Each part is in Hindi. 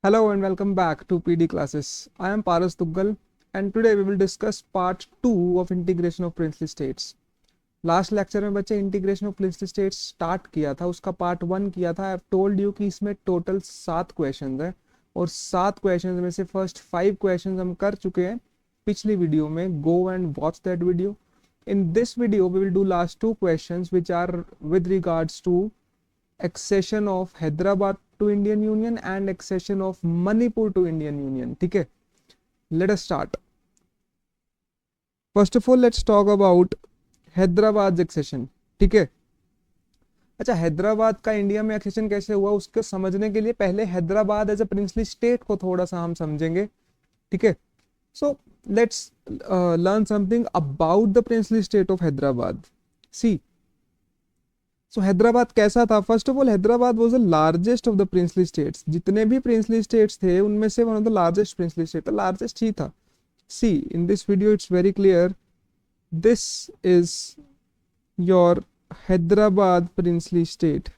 Hello and welcome back to PD classes. I am Paras Tuggal and today we will discuss part 2 of integration of princely states. Last lecture में बच्चे integration of princely states start किया था, उसका पार्ट 1 किया था। आई हैव टोल्ड यू कि इसमें टोटल 7 क्वेश्चंस हैं और 7 क्वेश्चंस में से फर्स्ट 5 क्वेश्चंस हम कर चुके हैं पिछली वीडियो में। Go and watch that video. In this video we will do last 2 questions which are with regards to accession of Hyderabad to Indian Union and accession of Manipur to Indian Union. ठीक है, let us start. First of all, let's talk about Hyderabad accession. ठीक है, अच्छा हैदराबाद का इंडिया में एक्सेशन कैसे हुआ उसको समझने के लिए पहले Hyderabad as a princely state को थोड़ा सा हम समझेंगे। ठीक है, so let's learn something about the princely state of Hyderabad. See, so Hyderabad कैसा था? First of all, Hyderabad was the largest of the princely states. जितने भी प्रिंसली स्टेट्स थे उनमें से one of the largest princely state था, लार्जेस्ट ही था। See, in this video it's very clear, this is your Hyderabad princely state.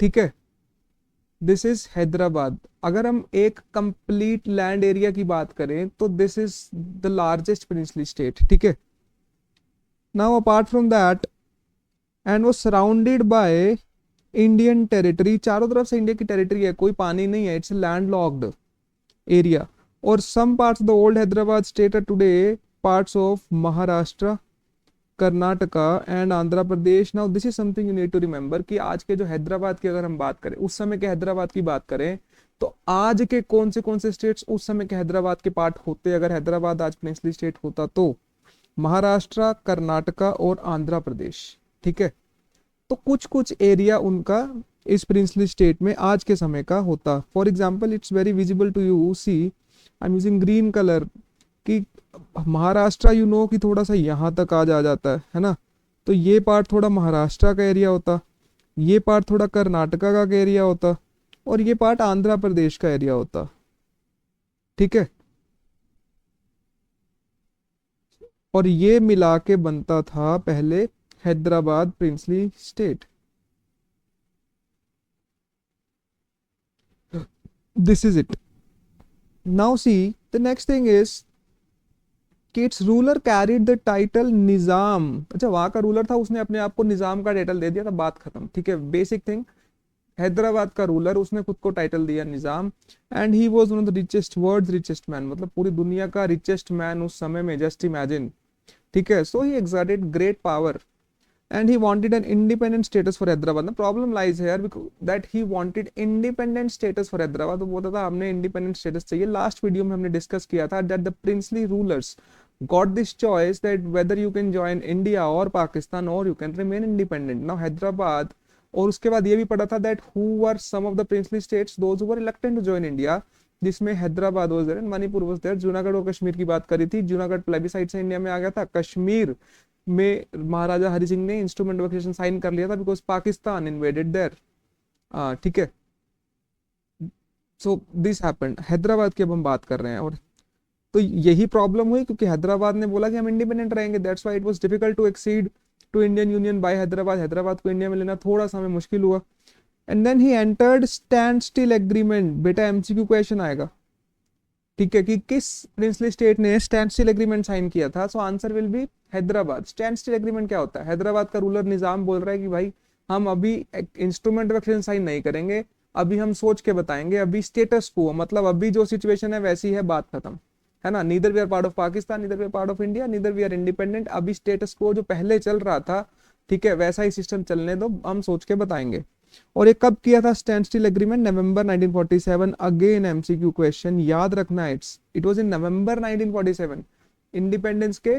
ठीक है, दिस इज हैदराबाद। अगर हम एक कंप्लीट लैंड एरिया की बात करें तो this is the largest princely state. ठीक है, now apart from that and was surrounded by Indian territory। चारों तरफ से इंडिया की टेरिटरी है, कोई पानी नहीं है, इट्स लैंडलॉक्ड एरिया। और some parts of the old Hyderabad state are today parts of Maharashtra, Karnataka and Andhra Pradesh. Now this is something you need to remember कि आज के जो हैदराबाद की अगर हम बात करें, उस समय के हैदराबाद की बात करें तो आज के कौन से स्टेट्स उस समय के हैदराबाद के पार्ट होते अगर हैदराबाद आज प्रिंसली स्टेट होता तो? महाराष्ट्र, कर्नाटका और आंध्र प्रदेश। ठीक है, तो कुछ कुछ एरिया उनका इस प्रिंसली स्टेट में आज के समय का होता। For example, it's very visible to you, see I am using green colour, कि महाराष्ट्र यू नो कि थोड़ा सा यहाँ तक आ जाता है ना, तो ये पार्ट थोड़ा महाराष्ट्र का एरिया होता, ये पार्ट थोड़ा कर्नाटका का एरिया होता और ये पार्ट आंध्र प्रदेश का एरिया होता। ठीक है, और ये मिला के बनता था पहले Hyderabad princely state. This is it. Now see, the next thing is कि it's ruler carried the title Nizam. अच्छा, वहां का रूलर था, उसने अपने आप को निजाम का टाइटल दे दिया था, बात खत्म। ठीक है, बेसिक थिंग, हैदराबाद का रूलर, उसने खुद को टाइटल दिया Nizam. And he was one of the richest, world richest man, मतलब पूरी दुनिया का रिचेस्ट मैन उस समय में, जस्ट इमेजिन। ठीक है, सो ही exerted great power and he wanted an independent status for Hyderabad. The problem lies here that he wanted independent status for Hyderabad। तो बोलता था हमने independent status चाहिए। लास्ट वीडियो में हमने डिस्कस किया था that the princely rulers got this choice that whether you can join India or Pakistan or you can remain independent। Now Hyderabad, और उसके बाद ये भी पढ़ा था that who were some of the princely states those who were reluctant to join India, जिसमें Hyderabad was there and Manipur was there. Junagadh और कश्मीर की बात करी थी, जूनागढ़ प्लेबिसाइड से इंडिया में आ गया था, कश्मीर में महाराजा हरि सिंह ने इंस्ट्रूमेंट ऑफ एक्सेशन साइन कर लिया था बिकॉज पाकिस्तान इन्वेडेड देयर। ठीक है, सो दिस हैपेंड। हैदराबाद की अब हम बात कर रहे हैं, और तो यही प्रॉब्लम हुई क्योंकि हैदराबाद ने बोला कि हम इंडिपेंडेंट रहेंगे। That's why it was difficult to accede to Indian union by Hyderabad. Hyderabad को इंडिया में लेना थोड़ा सा हमें मुश्किल हुआ। And then he entered standstill agreement. बेटा एमसीक्यू क्वेश्चन आएगा, ठीक है, कि किस प्रिंसली स्टेट ने स्टैंड स्टिल एग्रीमेंट साइन किया था? So answer will be Hyderabad. Standstill agreement क्या होता है? हैदराबाद का रूलर निजाम बोल रहा है कि भाई हम अभी इंस्ट्रूमेंट ऑफ एक्सेशन साइन नहीं करेंगे, अभी हम सोच के बताएंगे, अभी स्टेटस को, मतलब अभी जो सिचुएशन है वैसी है, बात खत्म, है ना। Neither we are part of Pakistan, neither we are part of India, neither we are independent. अभी स्टेटस को जो पहले चल रहा था, ठीक है, वैसा ही सिस्टम चलने दो, हम सोच के बताएंगे। और ये कब किया था स्टैंड स्टिल एग्रीमेंट? नवंबर 1947। अगेन एमसीक्यू क्वेश्चन, याद रखना, it was in November 1947। Independence के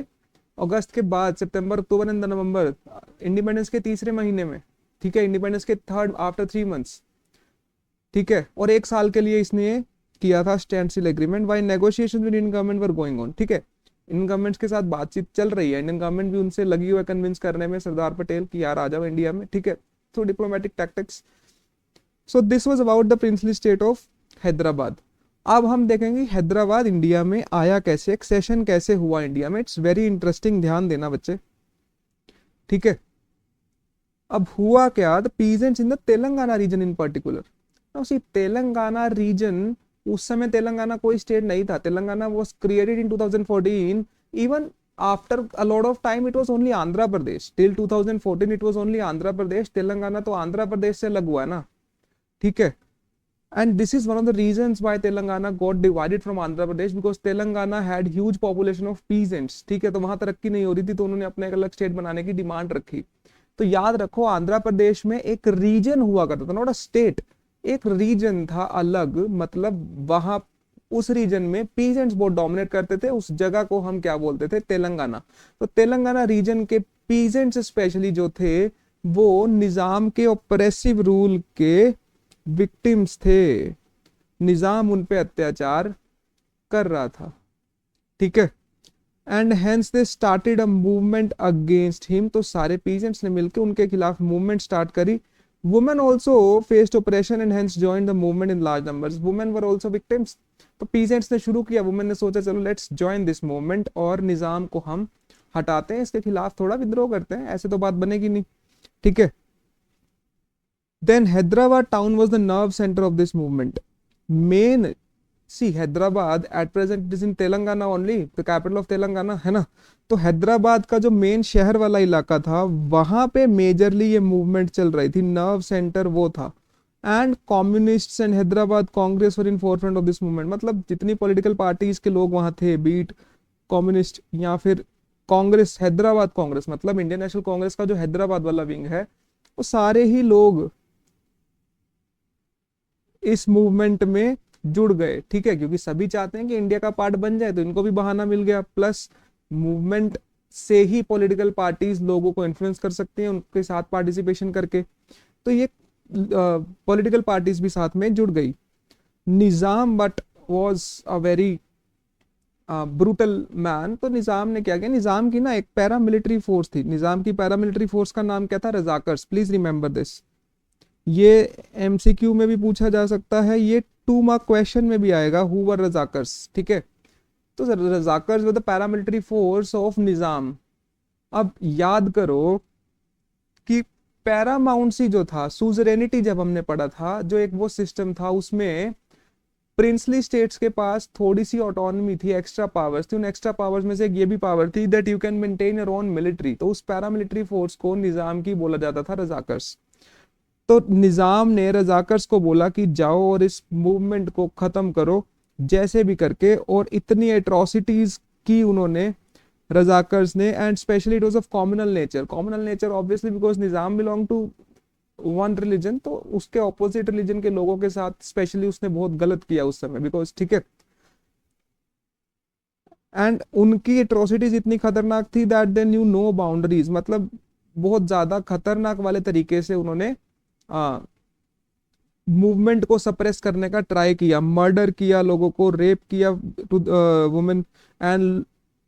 अगस्त के बाद, सितंबर, अक्टूबर एंड नवंबर, इंडिपेंडेंस के तीसरे महीने में, ठीक है, इंडिपेंडेंस के थर्ड आफ्टर 3 मंथ्स, ठीक है, और 1 साल के लिए इसने किया था standstill agreement. Why negotiation with Indian government were going on. ठीक है, इंडियन गवर्नमेंट्स के साथ बातचीत चल रही है, इंडियन गवर्नमेंट भी उनसे लगी हुई है कन्विंस करने में सरदार पटेल की यार आ जाओ इंडिया में। ठीक है, through diplomatic tactics. So this was about the princely state of Hyderabad. अब हम देखेंगे हैदराबाद इंडिया में आया कैसे, एक्सेशन कैसे हुआ इंडिया में। इट्स वेरी इंटरेस्टिंग, ध्यान देना बच्चे। ठीक है, अब हुआ क्या, the peasants in the Telangana region in particular, now see Telangana region, उस समय तेलंगाना कोई स्टेट नहीं था, Telangana was created in 2014, even after a lot of time it was only Andhra Pradesh, till 2014 it was only Andhra Pradesh, Telangana तो आंध्र प्रदेश से अलग हुआ है ना, ठीक है। And this is one of the reasons why Telangana got divided from Andhra Pradesh, because Telangana had huge population of peasants, ठीक है, तो वहां तरक्की नहीं हो रही थी, तो उन्होंने अपने एक अलग स्टेट बनाने की डिमांड रखी। तो याद रखो आंध्र प्रदेश में एक रीजन हुआ करता था, नॉट अ स्टेट, एक रीजन था अलग, मतलब वहां उस रीजन में पीजेंट्स बहुत डोमिनेट करते थे, उस जगह को हम क्या बोलते थे, तेलंगाना। तो तेलंगाना रीजन के पीजेंट्स स्पेशली जो थे वो निजाम के ऑपरेसिव रूल के विक्टिम्स थे, निजाम उन पे अत्याचार कर रहा था, ठीक है। And hence they started a movement against him, तो सारे पीजेंट्स ने मिलकर उनके खिलाफ मूवमेंट स्टार्ट करी। Women also faced operation and hence join the movement in large numbers, women were also victims. तो पीजेंट्स ने शुरू किया, वुमेन ने सोचा चलो लेट्स जॉइन दिस मूवमेंट और निजाम को हम हटाते हैं, इसके खिलाफ थोड़ा विद्रोह करते हैं, ऐसे तो बात बनेगी नहीं, ठीक है। Then Hyderabad town was the nerve center of this movement. Main, see Hyderabad at present it is in Telangana only, the capital of Telangana है ना। तो हैदराबाद का जो मेन शहर वाला इलाका था वहां पे मेजरली ये मूवमेंट चल रही थी, नर्व सेंटर वो था। And communists and Hyderabad Congress were in forefront of this movement, मतलब जितनी पॉलिटिकल पार्टीज के लोग वहां थे, बीट कम्युनिस्ट या फिर कांग्रेस, हैदराबाद कांग्रेस मतलब इंडियन नेशनल कांग्रेस का जो हैदराबाद वाला विंग है, वो सारे ही लोग इस मूवमेंट में जुड़ गए, ठीक है, क्योंकि सभी चाहते हैं कि इंडिया का पार्ट बन जाए, तो इनको भी बहाना मिल गया। प्लस मूवमेंट से ही पॉलिटिकल पार्टीज लोगों को इन्फ्लुएंस कर सकती हैं उनके साथ पार्टिसिपेशन करके, तो ये पॉलिटिकल पार्टीज भी साथ में जुड़ गई। Nizam but was a very brutal man, तो निजाम ने क्या किया, निजाम की ना एक पैरामिलिट्री फोर्स थी, निजाम की पैरामिलिट्री फोर्स का नाम क्या था, रजाकर्स, प्लीज रिमेंबर दिस। ये एमसीक्यू में भी पूछा जा सकता है, ये 2 मार्क क्वेश्चन में भी आएगा, हु वर रजाकर्स, ठीक है। तो Razakars were the paramilitary force of Nizam. अब याद करो कि पैरामाउंसी जो था, सुजरेनिटी जब हमने पढ़ा था, जो एक वो सिस्टम था उसमें प्रिंसली स्टेट्स के पास थोड़ी सी ऑटोनॉमी थी, एक्स्ट्रा पावर्स थी, उन एक्स्ट्रा पावर्स में से एक ये भी पावर थी that you can maintain your own military, तो उस पैरामिलिट्री फोर्स को निजाम की बोला जाता था रजाकर्स। तो निजाम ने रजाकर्स को बोला कि जाओ और इस मूवमेंट को खत्म करो जैसे भी करके, और इतनी एट्रोसिटीज की उन्होंने रजाकर्स ने, and specially it was of communal nature, communal nature obviously because Nizam belong to one religion, तो उसके ऑपोजिट रिलीजन के लोगों के साथ स्पेशली उसने बहुत गलत किया उस समय, बिकॉज ठीक है। एंड उनकी एट्रोसिटीज इतनी खतरनाक थी that they knew no boundaries, मतलब बहुत ज्यादा खतरनाक वाले तरीके से उन्होंने मूवमेंट को सप्रेस करने का ट्राई किया, मर्डर किया लोगों को, रेप किया to women and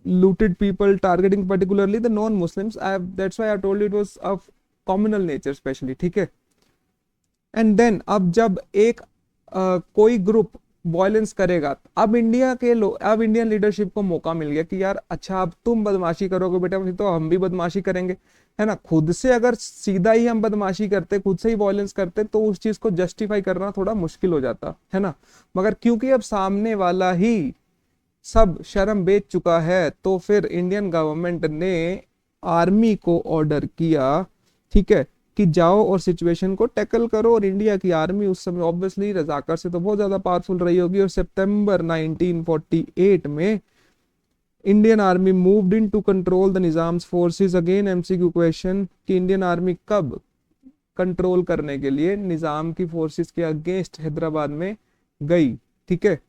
looted people, targeting particularly the non Muslims, that's why I told you it was of communal nature specially, ठीक है। एंड देन अब जब एक कोई ग्रुप वायलेंस करेगा, अब अब इंडियन लीडरशिप को मौका मिल गया कि यार अच्छा अब तुम बदमाशी करोगे बेटा, तो हम भी बदमाशी करेंगे, है ना। खुद से अगर सीधा ही हम बदमाशी करते, खुद से ही वायलेंस करते, तो उस चीज को जस्टिफाई करना थोड़ा मुश्किल हो जाता है ना। मगर क्योंकि अब सामने वाला ही सब शर्म बेच चुका है, तो फिर इंडियन गवर्नमेंट ने आर्मी को ऑर्डर किया, ठीक है, कि जाओ और सिचुएशन को टैकल करो। और इंडिया की आर्मी उस समय ऑब्वियसली रजाकर से तो बहुत ज्यादा पावरफुल रही होगी, और सितंबर 1948 में Indian army moved in to control the Nizam's forces. Again MCQ question कि इंडियन आर्मी कब कंट्रोल करने के लिए निजाम की फोर्सेस के अगेंस्ट हैदराबाद में गई, ठीक है।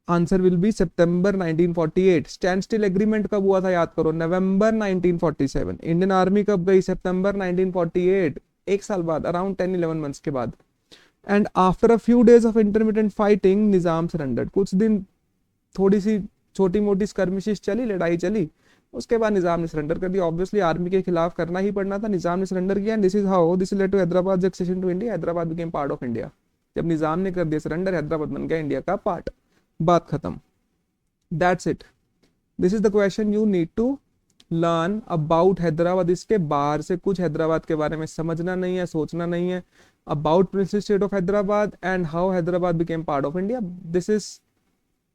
Answer will B September 1948। Stand still agreement कब हुआ था याद करो, नवंबर 1947। इंडियन आर्मी कब गई, सितंबर 1948, एक साल बाद, अराउंड 10-11 मंथ्स के बाद। And after a few days of intermittent fighting Nizam surrendered. कुछ दिन थोड़ी सी छोटी मोटी स्कर्मिशेस चली, लड़ाई चली, उसके बाद निजाम ने सरेंडर कर दिया। ऑब्वियसली आर्मी के खिलाफ करना ही पड़ना था, निजाम ने सरेंडर किया। This is how this led to Hyderabad accession to India, Hyderabad became part of India. जब निजाम ने कर दिया सरेंडर, हैदराबाद बन गया इंडिया का पार्ट, बात खत्म। That's it, this is the question you need to learn about Hyderabad, इसके बाहर से कुछ हैदराबाद के बारे में समझना नहीं है, सोचना नहीं है. About princely state of Hyderabad and how Hyderabad became part of India. This is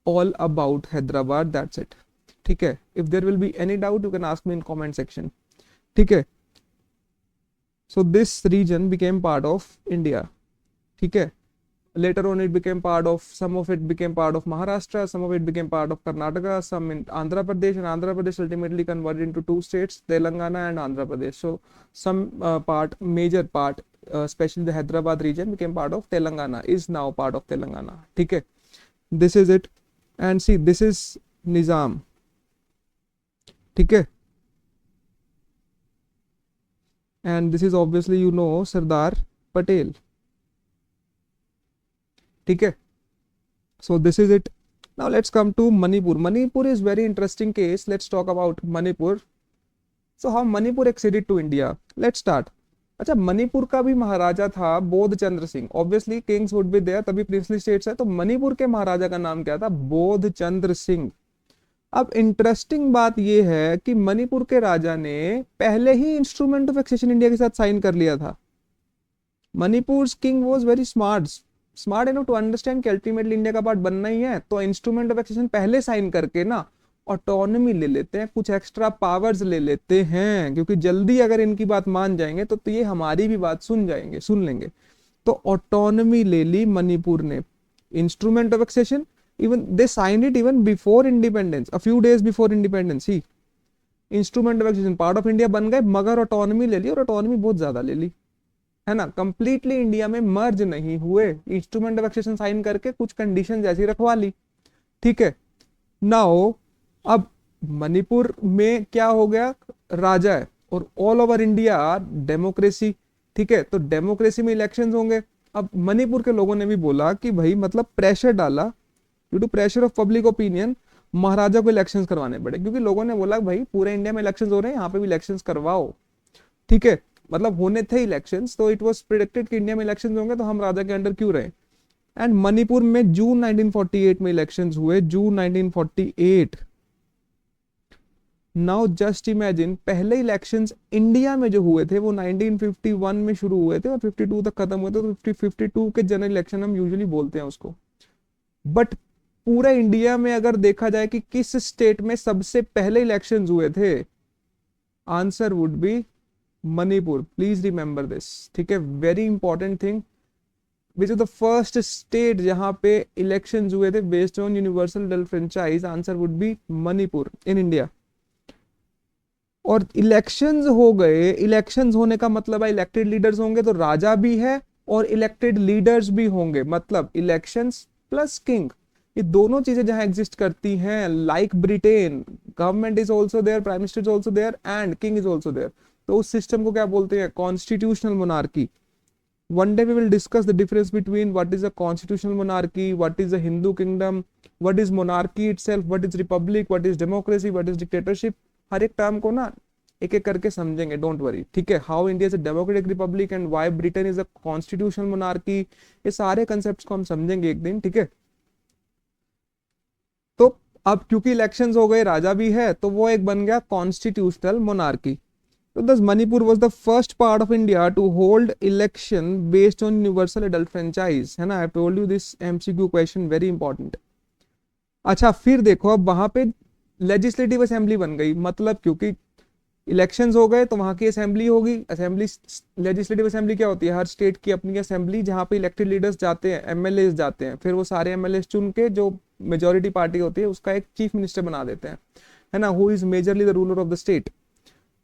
all about Hyderabad, that's it. ठीक है. If there will be any doubt you can ask me in comment section. ठीक है. So this region became part of India. ठीक है. Later on it became part of, some of it became part of Maharashtra, some of it became part of Karnataka, some in Andhra Pradesh, and Andhra Pradesh ultimately converted into two states, Telangana and Andhra Pradesh. So some part, major part, especially the Hyderabad region became part of Telangana, is now part of Telangana. ठीक है. This is it. And see, this is Nizam. ठीक है. And this is obviously, you know, Sardar Patel. ठीक है. So this is it. Now let's come to Manipur. Manipur is very interesting case. Let's talk about Manipur. So how Manipur acceded to India? Let's start. अच्छा, मणिपुर का भी महाराजा था Bodh Chandra Singh. Obviously kings would be there, तभी प्रिंसली स्टेट्स है. तो मणिपुर के महाराजा का नाम क्या था? बोध चंद्र सिंह. अब इंटरेस्टिंग बात यह है कि मणिपुर के राजा ने पहले ही इंस्ट्रूमेंट ऑफ एक्सेशन इंडिया के साथ साइन कर लिया था. Manipur king was very smart enough to understand कि अल्टीमेटली इंडिया का पार्ट बनना ही है, तो इंस्ट्रूमेंट ऑफ एक्सेशन पहले साइन करके ना ऑटोनॉमी ले लेते हैं, कुछ एक्स्ट्रा पावर्स ले लेते हैं, क्योंकि जल्दी अगर इनकी बात मान जाएंगे तो ये हमारी भी बात सुन लेंगे. तो ऑटोनॉमी ले ली मणिपुर ने. Instrument of accession, even they signed it even before independence, a few days before independence ही instrument of accession part of India बन गए, मगर ऑटोनॉमी ले ली, और ऑटोनॉमी बहुत ज्यादा ले ली, है ना. कंप्लीटली इंडिया में मर्ज नहीं हुए, इंस्ट्रूमेंट ऑफ एक्सेशन साइन करके कुछ कंडीशन जैसी रखवा ली. ठीक है. नाउ अब मणिपुर में क्या हो गया? राजा है और ऑल ओवर इंडिया डेमोक्रेसी. ठीक है. तो डेमोक्रेसी में इलेक्शंस होंगे. अब मणिपुर के लोगों ने भी बोला कि भाई, मतलब प्रेशर डाला, due to pressure of public opinion, महाराजा को इलेक्शंस करवाने पड़े, क्योंकि लोगों ने बोला भाई पूरे इंडिया में इलेक्शंस हो रहे हैं, यहाँ पे भी इलेक्शंस करवाओ. ठीक है. मतलब होने थे इलेक्शंस, तो इट वाज प्रेडिक्टेड कि इंडिया में इलेक्शंस होंगे, तो हम राजा के अंडर क्यों रहे. एंड मणिपुर में जून 1948 में इलेक्शंस हुए, जून 1948. नाउ जस्ट इमेजिन, पहले इलेक्शंस इंडिया में जो हुए थे वो 1951 में शुरू हुए थे और 52 तक खत्म हुए थे. तो 52 के जनरल इलेक्शन हम यूजुअली बोलते हैं उसको. बट पूरे इंडिया में अगर देखा जाए कि किस स्टेट में सबसे पहले इलेक्शंस हुए थे, answer would be Manipur. Please remember this. ठीक है. Very important thing. Which is the first state जहां पे इलेक्शंस हुए थे based on universal adult franchise? Answer would be Manipur in India. और इलेक्शंस हो गए, इलेक्शंस होने का मतलब है इलेक्टेड लीडर्स होंगे, तो राजा भी है और इलेक्टेड लीडर्स भी होंगे, मतलब इलेक्शंस प्लस किंग. ये दोनों चीजें जहां एग्जिस्ट करती हैं, like Britain, government is also there, prime minister is also there and king is also there. तो उस सिस्टम को क्या बोलते हैं? Constitutional monarchy. One day we will discuss the difference between what is a constitutional monarchy, what is a Hindu kingdom, what is monarchy itself, what is republic, what is democracy, what is dictatorship. हर एक टर्म को ना एक एक करके समझेंगे, डोंट वरी. ठीक है. How India is a democratic Republic and why Britain is a constitutional monarchy, ये सारे कंसेप्ट्स को हम समझेंगे एक दिन. ठीक है. तो अब क्योंकि इलेक्शंस हो गए, राजा भी है, तो वो एक बन गया constitutional monarchy. So thus Manipur was the first part of India to hold election based on universal adult franchise, है ना. I told you this MCQ question very important. अच्छा, फिर देखो अब वहां पे लेजिस्लेटिव असेंबली बन गई, मतलब क्योंकि इलेक्शंस हो गए तो वहां की असेंबली होगी. असेंबली, लेजिस्लेटिव असेंबली क्या होती है? हर स्टेट की अपनी असेंबली, जहां पे इलेक्टेड लीडर्स जाते हैं, एमएलए जाते हैं, फिर वो सारे एमएलए चुन के जो मेजोरिटी पार्टी होती है उसका एक चीफ मिनिस्टर बना देते हैं, है ना, who is majorly the ruler of the state.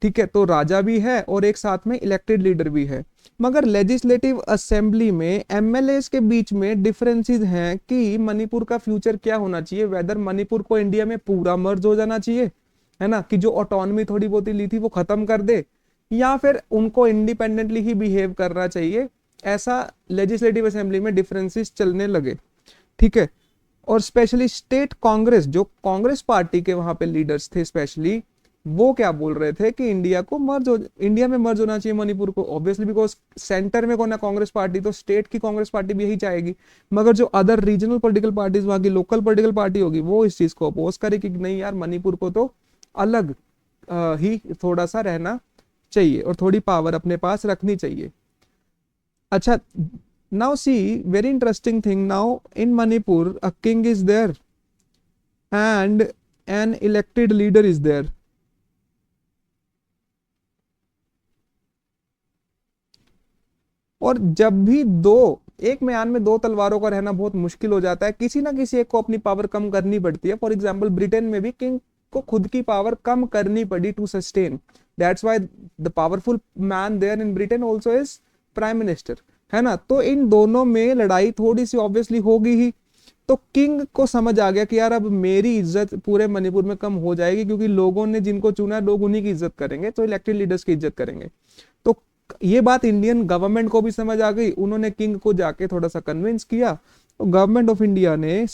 ठीक है. तो राजा भी है और एक साथ में इलेक्टेड लीडर भी है. मगर लेजिस्लेटिव असेंबली में एमएलए के बीच में डिफरेंसेस हैं कि मणिपुर का फ्यूचर क्या होना चाहिए, वेदर मणिपुर को इंडिया में पूरा मर्ज हो जाना चाहिए, है ना, कि जो ऑटोनॉमी थोड़ी बहुत ली थी वो खत्म कर दे, या फिर उनको इंडिपेंडेंटली ही बिहेव करना चाहिए. ऐसा लेजिस्लेटिव असेंबली में डिफरेंसेस चलने लगे. ठीक है. और स्पेशली स्टेट कांग्रेस, जो कांग्रेस पार्टी के वहां पे लीडर्स थे स्पेशली, वो क्या बोल रहे थे कि इंडिया में मर्ज होना चाहिए मणिपुर को. ऑब्वियसली बिकॉज सेंटर में कौन है? कांग्रेस पार्टी. तो स्टेट की कांग्रेस पार्टी भी यही चाहेगी, मगर जो अदर रीजनल पॉलिटिकल पार्टीज, वहां की लोकल पॉलिटिकल पार्टी होगी, वो इस चीज को अपोज करेगी कि नहीं यार, मणिपुर को तो अलग ही थोड़ा सा रहना चाहिए और थोड़ी पावर अपने पास रखनी चाहिए। अच्छा, now see very interesting thing, now in Manipur a king is there and an elected leader is there. और जब भी दो एक म्यान में दो तलवारों का रहना बहुत मुश्किल हो जाता है, किसी ना किसी एक को अपनी पावर कम करनी पड़ती है। फॉर एग्जाम्पल ब्रिटेन में भी किंग को खुद की पावर कम करनी पड़ी to sustain, that's why the powerful man there in Britain also is prime minister, है ना। तो इन दोनों में लड़ाई थोड़ी सी ऑब्वियसली होगी ही। तो किंग को समझ आ गया कि यार अब मेरी इज्जत पूरे मणिपुर में कम हो जाएगी, क्योंकि लोगों ने जिनको चुना है लोग उन्हीं की इज्जत करेंगे, तो इलेक्टेड लीडर्स की इज्जत करेंगे। तो ये बात इंडियन गवर्नमेंट को भी समझ आ गई, उन्होंने किंग को जाके थोड़ा सा कन्विंस किया। तो गवर्नमेंट ऑफ इंडिया ने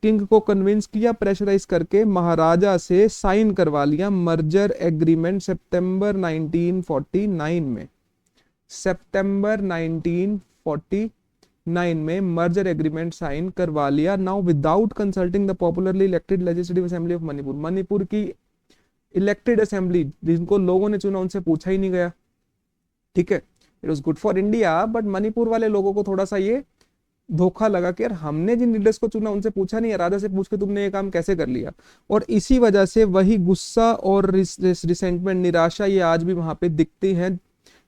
किंग को कन्विंस किया, प्रेशराइज करके महाराजा से साइन करवा लिया मर्जर एग्रीमेंट सितंबर 1949 में। सितंबर 1949 में मर्जर एग्रीमेंट साइन करवा लिया। Now without consulting the popularly elected legislative assembly of Manipur, Manipur की इलेक्टेड असेंबली जिनको लोगों ने चुना उनसे पूछा ही नहीं गया, ठीक है। It was good for India, but Manipur वाले लोगों को थोड़ा सा ये धोखा लगा कि यार हमने जिन लीडर्स को चुना उनसे पूछा नहीं है, राजा से पूछ के तुमने ये काम कैसे कर लिया। और इसी वजह से वही गुस्सा और रिसेंटमेंट, निराशा, ये आज भी वहां पे दिखती है,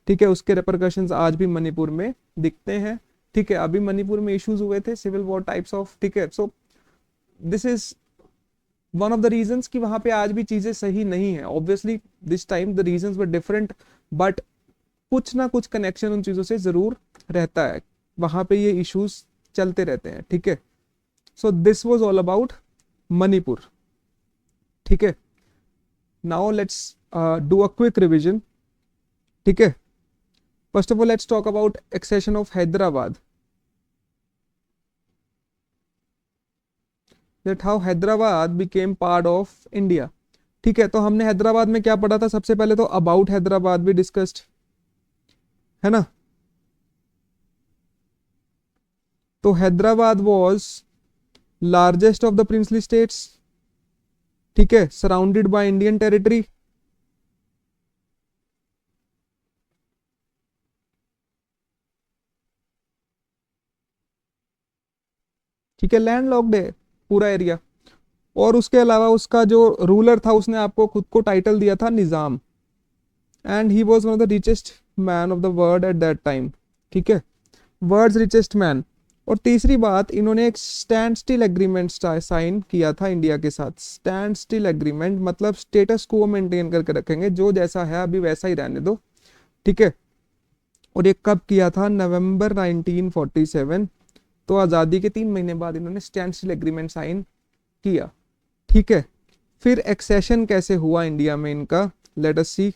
ठीक है। उसके रिपरकशंस आज भी मणिपुर में दिखते हैं, ठीक है। अभी मणिपुर में इश्यूज हुए थे सिविल वॉर टाइप्स ऑफ, ठीक है। So this is one of the reasons कि वहां पे आज भी चीजें सही नहीं है। Obviously this time the reasons were different, but कुछ ना कुछ कनेक्शन उन चीजों से जरूर रहता है, वहां पे ये इश्यूज चलते रहते हैं, ठीक है। So this was all about Manipur, ठीक है। Now let's do a quick revision, ठीक है। First of all let's talk about accession of Hyderabad, that how Hyderabad became part of India, ठीक है। तो हमने हैदराबाद में क्या पढ़ा था, सबसे पहले तो अबाउट हैदराबाद भी डिस्कस्ड, है ना। तो Hyderabad was largest of the princely states, ठीक है, सराउंडेड बाय इंडियन टेरिटरी, ठीक है, लैंडलॉक्ड है पूरा एरिया। और उसके अलावा उसका जो रूलर था उसने आपको खुद को टाइटल दिया था Nizam, and he was one of the richest man of the world at that time, ठीक है, वर्ल्ड्स रिचेस्ट मैन। और तीसरी बात, इन्होंने एक स्टैंड स्टिल एग्रीमेंट साइन किया था इंडिया के साथ। स्टैंड स्टिल एग्रीमेंट मतलब स्टेटस को मेंटेन करके रखेंगे, जो जैसा है अभी वैसा ही रहने दो, ठीक है। और ये कब किया था, नवंबर 1947। तो आज़ादी के 3 महीने बाद इन्होंने स्टैंड स्टिल एग्रीमेंट साइन किया, ठीक है। फिर एक्सेशन कैसे हुआ इंडिया में इनका, let us see.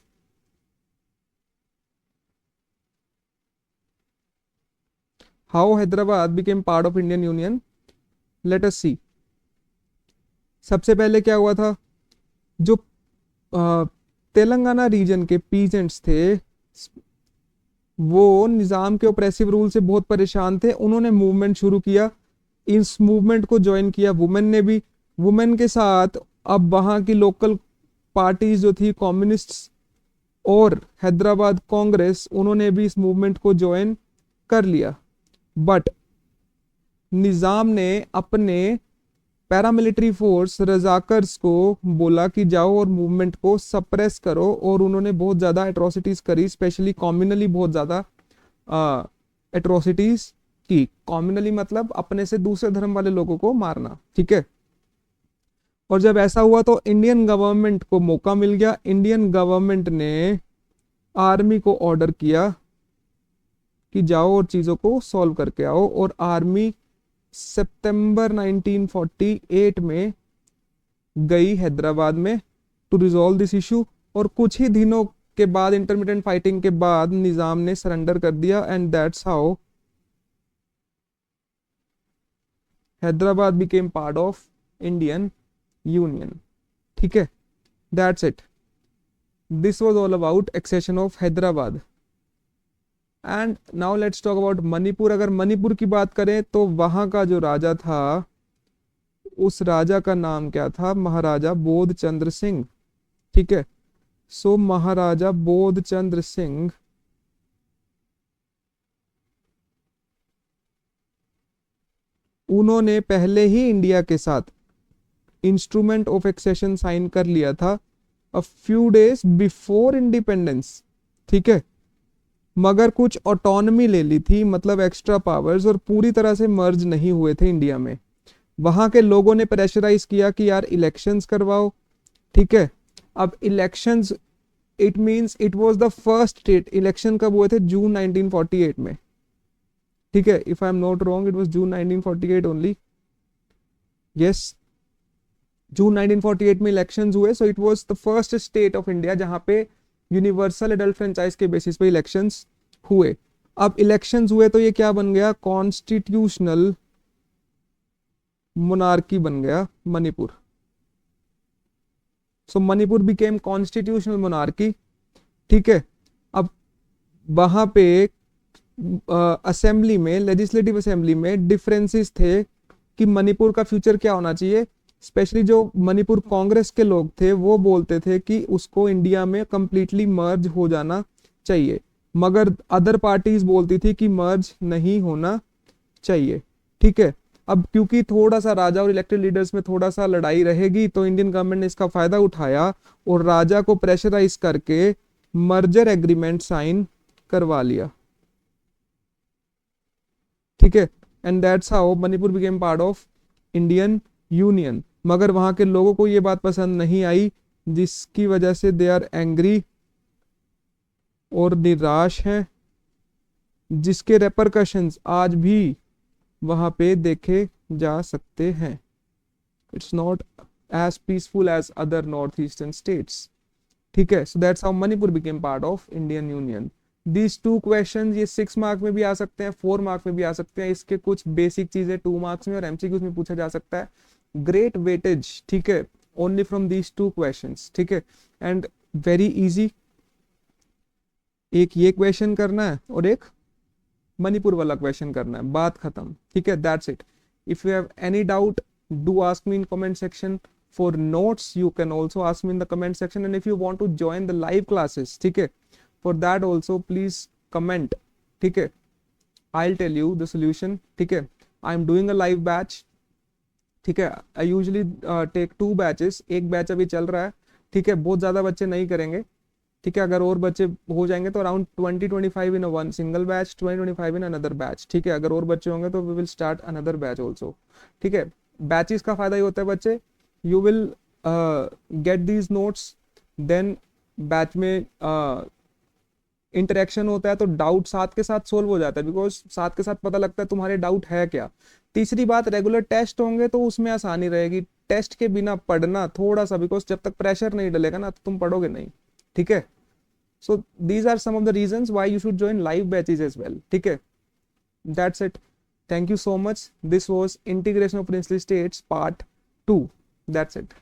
How Hyderabad became part of Indian union, let us see. सबसे पहले क्या हुआ था, जो तेलंगाना रीजन के पीजेंट्स थे वो निजाम के ओप्रेसिव रूल से बहुत परेशान थे, उन्होंने मूवमेंट शुरू किया। इस मूवमेंट को ज्वाइन किया वुमेन ने भी। वुमेन के साथ अब वहां की लोकल पार्टीज जो थी, कम्युनिस्ट्स और हैदराबाद कांग्रेस, उन्होंने भी इस मूवमेंट को ज्वाइन कर लिया। बट निजाम ने अपने पैरामिलिट्री फोर्स रजाकर्स को बोला कि जाओ और मूवमेंट को सप्रेस करो, और उन्होंने बहुत ज़्यादा एट्रोसिटीज़ करी, स्पेशली कॉम्युनली बहुत ज़्यादा एट्रोसिटीज़ की। कॉम्युनली मतलब अपने से दूसरे धर्म वाले लोगों को मारना, ठीक है। और जब ऐसा हुआ तो इंडियन गवर्नमेंट को मौका मिल गया। इंडियन गवर्नमेंट ने आर्मी को ऑर्डर किया कि जाओ और चीज़ों को सॉल्व करके आओ, और आर्मी सितंबर 1948 में गई हैदराबाद में टू रिजॉल्व दिस इशू। और कुछ ही दिनों के बाद, इंटरमिटेंट फाइटिंग के बाद, निजाम ने सरेंडर कर दिया, and that's how Hyderabad became part of Indian union, ठीक है। That's it, this was all about accession of Hyderabad. And now let's talk about Manipur. अगर मणिपुर की बात करें तो वहां का जो राजा था, उस राजा का नाम क्या था, महाराजा बोध चंद्र सिंह, ठीक है। सो महाराजा बोधचंद्र सिंह उन्होंने पहले ही इंडिया के साथ इंस्ट्रूमेंट ऑफ एक्सेशन साइन कर लिया था अ फ्यू डेज बिफोर इंडिपेंडेंस, ठीक है, मगर कुछ ऑटोनॉमी ले ली थी, मतलब एक्स्ट्रा पावर्स, और पूरी तरह से मर्ज नहीं हुए थे इंडिया में। वहां के लोगों ने प्रेशराइज किया कि यार इलेक्शंस करवाओ, ठीक है। अब elections, it means it was the first state, election कब हुए थे? जून 1948 में, ठीक है। If I am not wrong it was June 1948 only, yes, June 1948 में इलेक्शंस हुए। So it was the first state of India जहां पे यूनिवर्सल एडल्ट फ्रेंचाइज के बेसिस पे इलेक्शंस हुए। अब इलेक्शंस हुए तो ये क्या बन गया? कॉन्स्टिट्यूशनल मोनार्की बन गया मणिपुर। सो मणिपुर बिकेम कॉन्स्टिट्यूशनल मोनार्की, ठीक है। अब वहां पे असेंबली में, लेजिस्लेटिव असेंबली में डिफरेंसेस थे कि मणिपुर का फ्यूचर क्या होना चाहिए। स्पेशली जो मणिपुर कांग्रेस के लोग थे वो बोलते थे कि उसको इंडिया में कंप्लीटली मर्ज हो जाना चाहिए, मगर अदर पार्टीज बोलती थी कि मर्ज नहीं होना चाहिए, ठीक है। अब क्योंकि थोड़ा सा राजा और इलेक्टेड लीडर्स में थोड़ा सा लड़ाई रहेगी तो इंडियन गवर्नमेंट ने इसका फायदा उठाया और राजा को प्रेशराइज करके मर्जर एग्रीमेंट साइन करवा लिया, ठीक है। And that's how Manipur became part of Indian union. मगर वहां के लोगों को ये बात पसंद नहीं आई, जिसकी वजह से दे आर एंग्री और निराश हैं, जिसके रेपरकशंस आज भी वहां पे देखे जा सकते हैं। It's not as peaceful as other north eastern states, ठीक है। So that's how Manipur became part of Indian union. These two question ये 6 मार्क में भी आ सकते हैं, 4 मार्क में भी आ सकते हैं। इसके कुछ बेसिक चीजें 2 मार्क्स में और एमसीक्यूज में पूछा जा सकता है। ग्रेट वेटेज, ठीक है, ओनली फ्रॉम दीज 2 क्वेश्चंस, ठीक है, एंड वेरी इजी। एक ये क्वेश्चन करना है और एक मणिपुर वाला क्वेश्चन करना है, बात खत्म, ठीक है। That's it. If you have any doubt do ask me in comment section. For notes you can also ask me in the comment section, and if you want to join the live classes, ठीक है, for that also please comment, ठीक है, I'll tell you the solution, ठीक है। I'm doing a live batch, ठीक है। I usually take 2 batches, एक बैच अभी चल रहा है, ठीक है। बहुत ज्यादा बच्चे नहीं करेंगे, ठीक है। अगर और बच्चे हो जाएंगे तो around 20-25 in a one single batch, 20-25 in another batch, ठीक है। अगर और बच्चे होंगे तो we will start another batch also, ठीक है। बैचेस का फायदा ये होता है बच्चे, you will get these notes, then batch में इंटरेक्शन होता है तो डाउट साथ के साथ सोल्व हो जाता है, बिकॉज साथ के साथ पता लगता है तुम्हारे डाउट है क्या। तीसरी बात, रेगुलर टेस्ट होंगे तो उसमें आसानी रहेगी। टेस्ट के बिना पढ़ना थोड़ा सा, बिकॉज जब तक प्रेशर नहीं डलेगा ना तो तुम पढ़ोगे नहीं, ठीक है। So these are some of the reasons why you should join live batches as well, ठीक है। That's it, thank you so much. This was integration of princely states part 2, that's it.